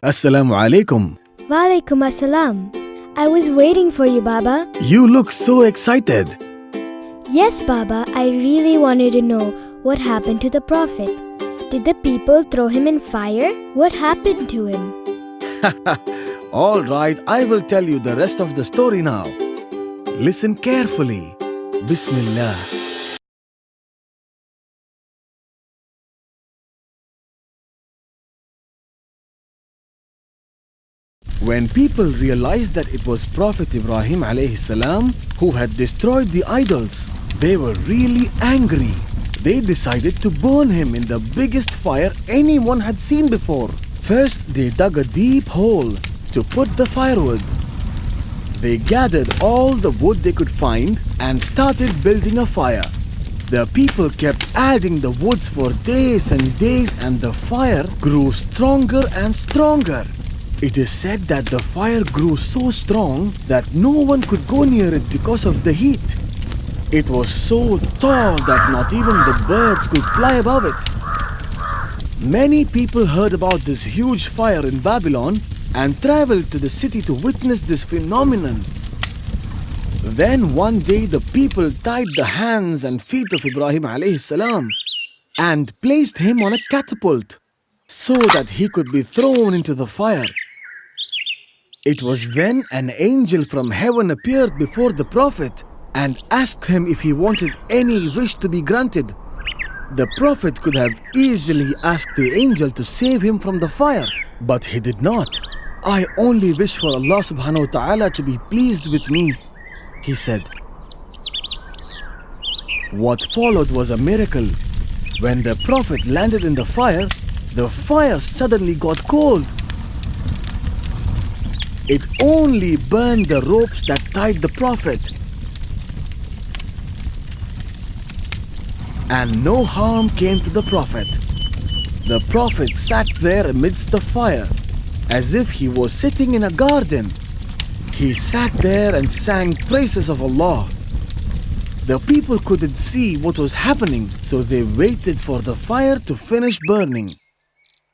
Assalamu-Alaikum. Walaikum Assalam. I was waiting for you, Baba. You look so excited. Yes, Baba, I really wanted to know what happened to the Prophet. Did the people throw him in fire? What happened to him? All right, I will tell you the rest of the story now. Listen carefully. Bismillah. When people realized that it was Prophet Ibrahim alayhi salam who had destroyed the idols, they were really angry. They decided to burn him in the biggest fire anyone had seen before. First, they dug a deep hole to put the firewood. They gathered all the wood they could find and started building a fire. The people kept adding the woods for days and days, and the fire grew stronger and stronger. It is said that the fire grew so strong that no one could go near it because of the heat. It was so tall that not even the birds could fly above it. Many people heard about this huge fire in Babylon and traveled to the city to witness this phenomenon. Then one day the people tied the hands and feet of Ibrahim alayhi salam and placed him on a catapult so that he could be thrown into the fire. It was then an angel from heaven appeared before the Prophet and asked him if he wanted any wish to be granted. The Prophet could have easily asked the angel to save him from the fire, but he did not. I only wish for Allah subhanahu wa ta'ala to be pleased with me, he said. What followed was a miracle. When the Prophet landed in the fire suddenly got cold. It only burned the ropes that tied the Prophet. And no harm came to the Prophet. The Prophet sat there amidst the fire, as if he was sitting in a garden. He sat there and sang praises of Allah. The people couldn't see what was happening, so they waited for the fire to finish burning.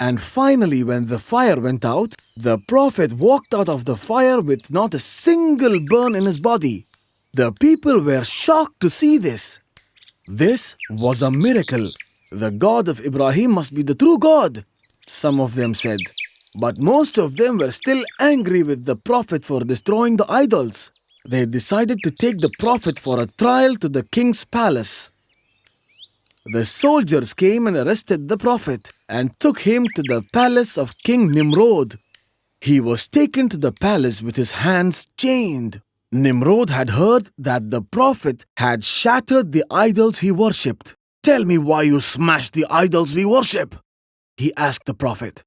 And finally, when the fire went out, the Prophet walked out of the fire with not a single burn in his body. The people were shocked to see this. This was a miracle. The God of Ibrahim must be the true God, some of them said. But most of them were still angry with the Prophet for destroying the idols. They decided to take the Prophet for a trial to the king's palace. The soldiers came and arrested the Prophet and took him to the palace of King Nimrod. He was taken to the palace with his hands chained. Nimrod had heard that the Prophet had shattered the idols he worshipped. "Tell me why you smashed the idols we worship," he asked the Prophet.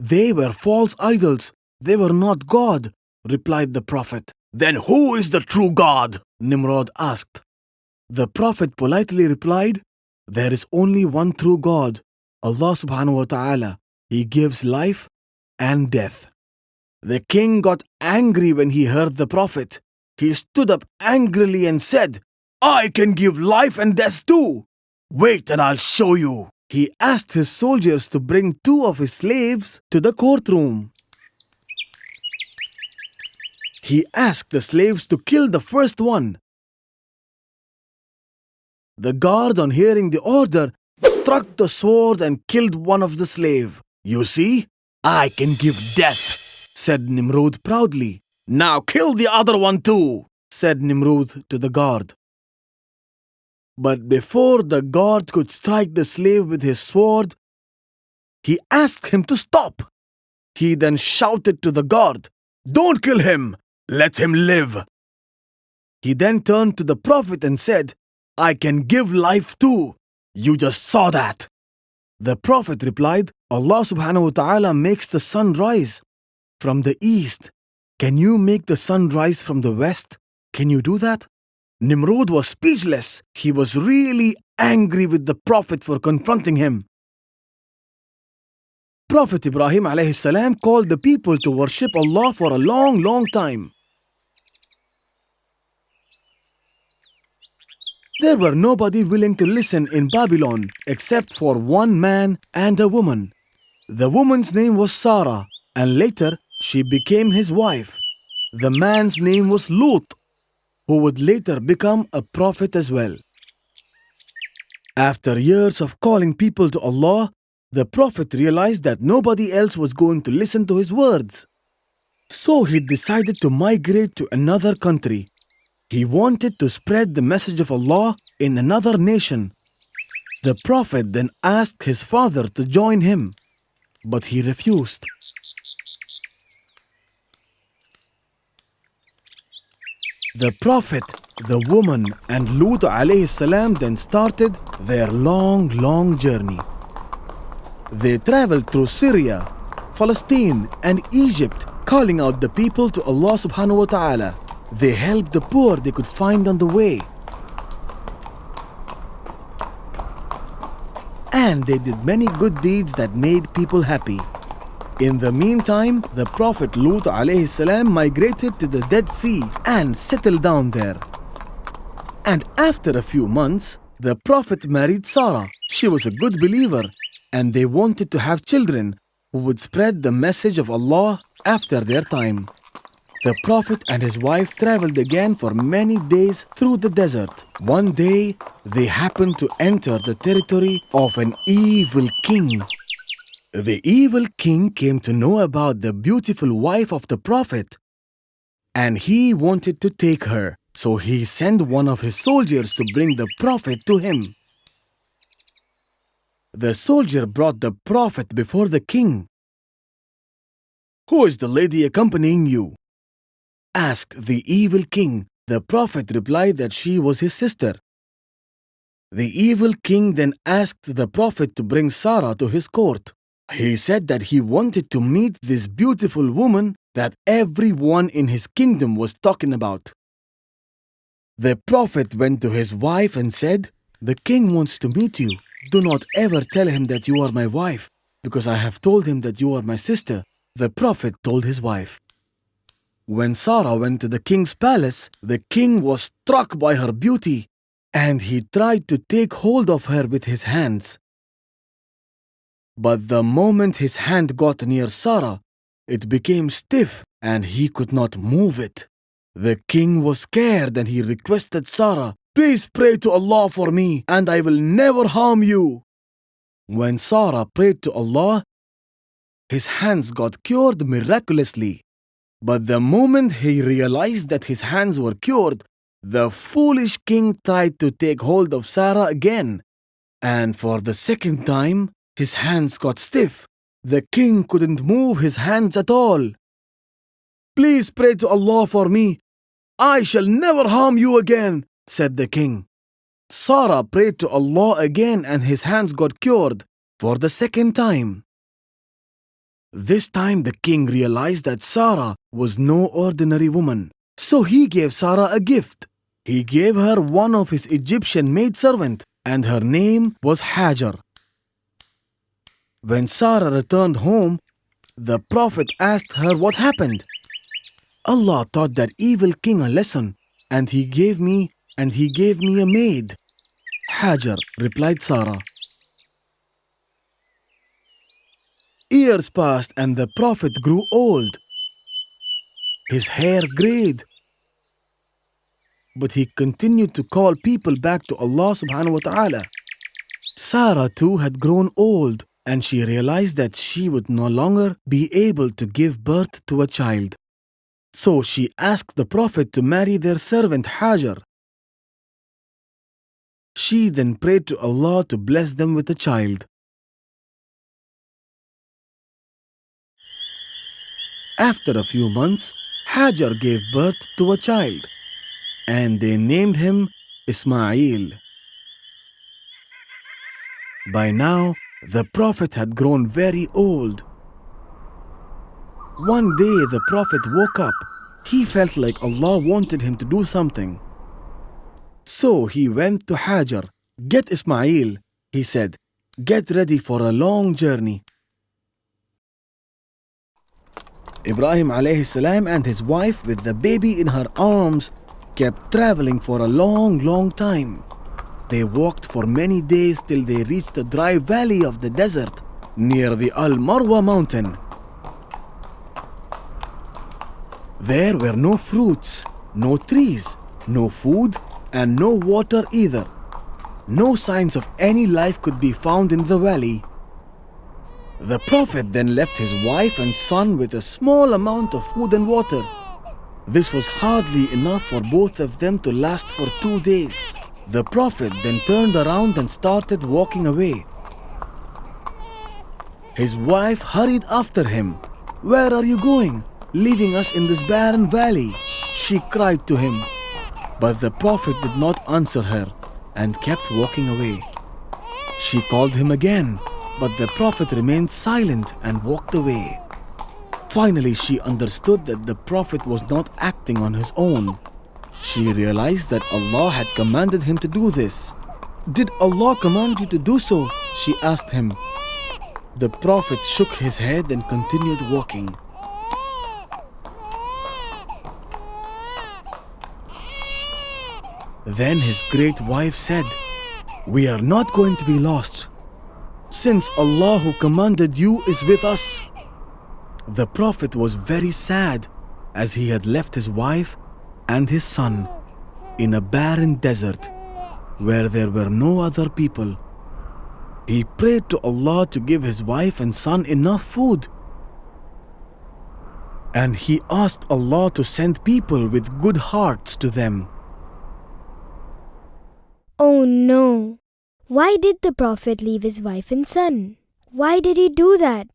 "They were false idols. They were not God," replied the Prophet. "Then who is the true God?" Nimrod asked. The Prophet politely replied, "There is only one true God, Allah subhanahu wa ta'ala. He gives life and death." The king got angry when he heard the Prophet. He stood up angrily and said, "I can give life and death too. Wait and I'll show you." He asked his soldiers to bring 2 of his slaves to the courtroom. He asked the slaves to kill the first one. The guard, on hearing the order, struck the sword and killed one of the slaves. "You see, I can give death," said Nimrod proudly. "Now kill the other one too," said Nimrod to the guard. But before the guard could strike the slave with his sword, he asked him to stop. He then shouted to the guard, "Don't kill him, let him live." He then turned to the Prophet and said, "I can give life too. You just saw that." The Prophet replied, "Allah subhanahu wa ta'ala makes the sun rise from the east. Can you make the sun rise from the west? Can you do that?" Nimrod was speechless. He was really angry with the Prophet for confronting him. Prophet Ibrahim alayhi salam called the people to worship Allah for a long time. There were nobody willing to listen in Babylon except for one man and a woman. The woman's name was Sarah, and later she became his wife. The man's name was Lut, who would later become a prophet as well. After years of calling people to Allah, the prophet realized that nobody else was going to listen to his words. So he decided to migrate to another country. He wanted to spread the message of Allah in another nation. The prophet then asked his father to join him, but he refused. The prophet, the woman, and Lut alayhi salam then started their long journey. They traveled through Syria, Palestine, and Egypt, calling out the people to Allah subhanahu wa ta'ala. They helped the poor they could find on the way. And they did many good deeds that made people happy. In the meantime, the Prophet Lut alayhi salam migrated to the Dead Sea and settled down there. And after a few months, the Prophet married Sarah. She was a good believer, and they wanted to have children who would spread the message of Allah after their time. The Prophet and his wife traveled again for many days through the desert. One day, they happened to enter the territory of an evil king. The evil king came to know about the beautiful wife of the Prophet, and he wanted to take her. So he sent one of his soldiers to bring the Prophet to him. The soldier brought the Prophet before the king. "Who is the lady accompanying you?" asked the evil king. The Prophet replied that she was his sister. The evil king then asked the Prophet to bring Sarah to his court. He said that he wanted to meet this beautiful woman that everyone in his kingdom was talking about. The Prophet went to his wife and said, "The king wants to meet you. Do not ever tell him that you are my wife, because I have told him that you are my sister." The Prophet told his wife. When Sarah went to the king's palace, the king was struck by her beauty, and he tried to take hold of her with his hands. But the moment his hand got near Sarah, it became stiff and he could not move it. The king was scared and he requested Sarah, "Please pray to Allah for me and I will never harm you." When Sarah prayed to Allah, his hands got cured miraculously. But the moment he realized that his hands were cured, the foolish king tried to take hold of Sarah again. And for the second time, his hands got stiff. The king couldn't move his hands at all. "Please pray to Allah for me. I shall never harm you again," said the king. Sarah prayed to Allah again and his hands got cured for the second time. This time the king realized that Sarah was no ordinary woman. So he gave Sarah a gift. He gave her one of his Egyptian maidservant, and her name was Hajar. When Sarah returned home, the Prophet asked her what happened. "Allah taught that evil king a lesson, and he gave me a maid." Hajar replied Sarah. Years passed and the Prophet grew old. His hair grayed. But he continued to call people back to Allah subhanahu wa ta'ala. Sarah too had grown old and she realized that she would no longer be able to give birth to a child. So she asked the Prophet to marry their servant Hajar. She then prayed to Allah to bless them with a child. After a few months, Hajar gave birth to a child, and they named him Ismail. By now, the Prophet had grown very old. One day, the Prophet woke up. He felt like Allah wanted him to do something. So he went to Hajar. "Get Ismail," he said. "Get ready for a long journey." Ibrahim alayhi salam and his wife with the baby in her arms kept traveling for a long time. They walked for many days till they reached the dry valley of the desert near the Al-Marwa mountain. There were no fruits, no trees, no food, and no water either. No signs of any life could be found in the valley. The Prophet then left his wife and son with a small amount of food and water. This was hardly enough for both of them to last for 2 days. The Prophet then turned around and started walking away. His wife hurried after him. "Where are you going, leaving us in this barren valley?" she cried to him. But the Prophet did not answer her and kept walking away. She called him again, but the Prophet remained silent and walked away. Finally, she understood that the Prophet was not acting on his own. She realized that Allah had commanded him to do this. "Did Allah command you to do so?" she asked him. The Prophet shook his head and continued walking. Then his great wife said, "We are not going to be lost, since Allah who commanded you is with us." The Prophet was very sad as he had left his wife and his son in a barren desert where there were no other people. He prayed to Allah to give his wife and son enough food. And he asked Allah to send people with good hearts to them. Oh no! Why did the Prophet leave his wife and son? Why did he do that?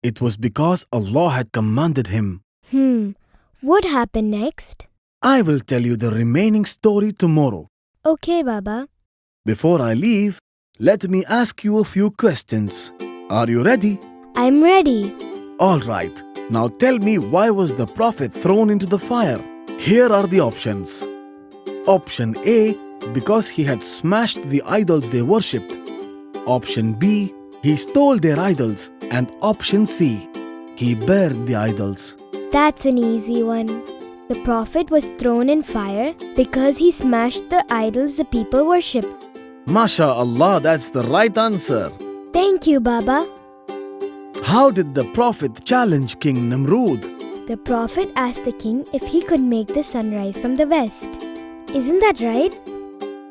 It was because Allah had commanded him. What happened next? I will tell you the remaining story tomorrow. Okay, Baba. Before I leave, let me ask you a few questions. Are you ready? I'm ready. All right. Now tell me, why was the Prophet thrown into the fire? Here are the options. Option A, because he had smashed the idols they worshipped. Option B, he stole their idols. And option C, he burned the idols. That's an easy one. The Prophet was thrown in fire because he smashed the idols the people worship. MashaAllah, that's the right answer. Thank you, Baba. How did the Prophet challenge King Namrud? The Prophet asked the king if he could make the sun rise from the west. Isn't that right?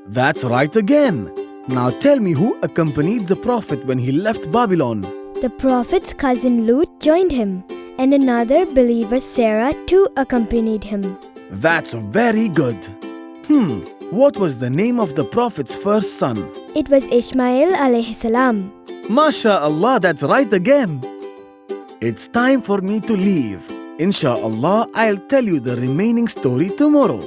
That's right again. Now tell me, who accompanied the Prophet when he left Babylon? The Prophet's cousin Lut joined him, and another believer, Sarah, too accompanied him. That's very good. What was the name of the Prophet's first son? It was Ishmael alayhi salam. MashaAllah, that's right again. It's time for me to leave. Insha'Allah, I'll tell you the remaining story tomorrow.